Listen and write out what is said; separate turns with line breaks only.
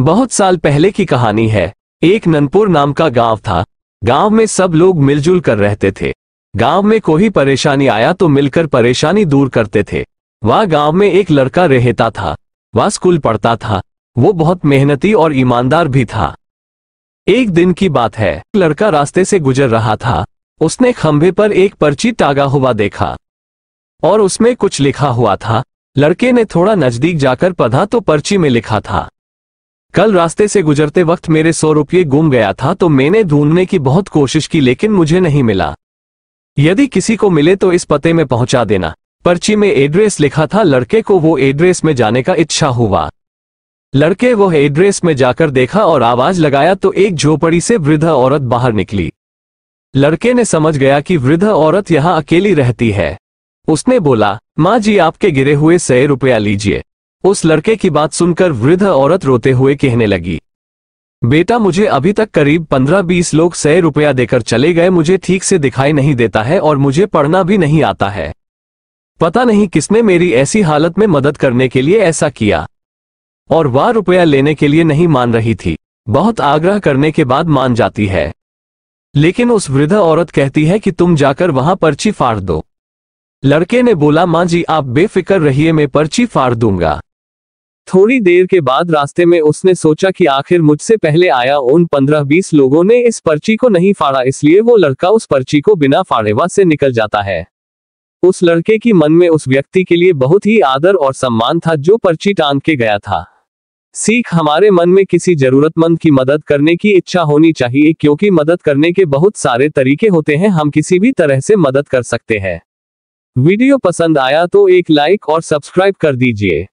बहुत साल पहले की कहानी है। एक ननपुर नाम का गांव था। गांव में सब लोग मिलजुल कर रहते थे। गांव में कोई परेशानी आया तो मिलकर परेशानी दूर करते थे। वह गांव में एक लड़का रहता था। वह स्कूल पढ़ता था। वो बहुत मेहनती और ईमानदार भी था। एक दिन की बात है, लड़का रास्ते से गुजर रहा था। उसने खंभे पर एक पर्ची टांगा हुआ देखा और उसमें कुछ लिखा हुआ था। लड़के ने थोड़ा नजदीक जाकर पढ़ा तो पर्ची में लिखा था, कल रास्ते से गुजरते वक्त मेरे 100 रुपये गुम गया था तो मैंने ढूंढने की बहुत कोशिश की लेकिन मुझे नहीं मिला। यदि किसी को मिले तो इस पते में पहुंचा देना। पर्ची में एड्रेस लिखा था। लड़के को वो एड्रेस में जाने का इच्छा हुआ। लड़के वो एड्रेस में जाकर देखा और आवाज लगाया तो एक झोपड़ी से वृद्ध औरत बाहर निकली। लड़के ने समझ गया कि वृद्ध औरत यहाँ अकेली रहती है। उसने बोला, माँ जी आपके गिरे हुए 100 रुपया लीजिए। उस लड़के की बात सुनकर वृद्ध औरत रोते हुए कहने लगी, बेटा मुझे अभी तक करीब 15-20 लोग 100 रुपया देकर चले गए। मुझे ठीक से दिखाई नहीं देता है और मुझे पढ़ना भी नहीं आता है। पता नहीं किसने मेरी ऐसी हालत में मदद करने के लिए ऐसा किया। और वह रुपया लेने के लिए नहीं मान रही थी। बहुत आग्रह करने के बाद मान जाती है, लेकिन उस वृद्ध औरत कहती है कि तुम जाकर वहां पर्ची फाड़ दो। लड़के ने बोला, माँ जी आप बेफिक्र रहिए, मैं पर्ची फाड़ दूंगा। थोड़ी देर के बाद रास्ते में उसने सोचा कि आखिर मुझसे पहले आया उन 15-20 लोगों ने इस पर्ची को नहीं फाड़ा, इसलिए वो लड़का उस पर्ची को बिना फाड़े वहां से निकल जाता है। उस लड़के की मन में उस व्यक्ति के लिए बहुत ही आदर और सम्मान था जो पर्ची टांग के गया था। सीख, हमारे मन में किसी जरूरतमंद की मदद करने की इच्छा होनी चाहिए, क्योंकि मदद करने के बहुत सारे तरीके होते हैं। हम किसी भी तरह से मदद कर सकते हैं। वीडियो पसंद आया तो एक लाइक और सब्सक्राइब कर दीजिए।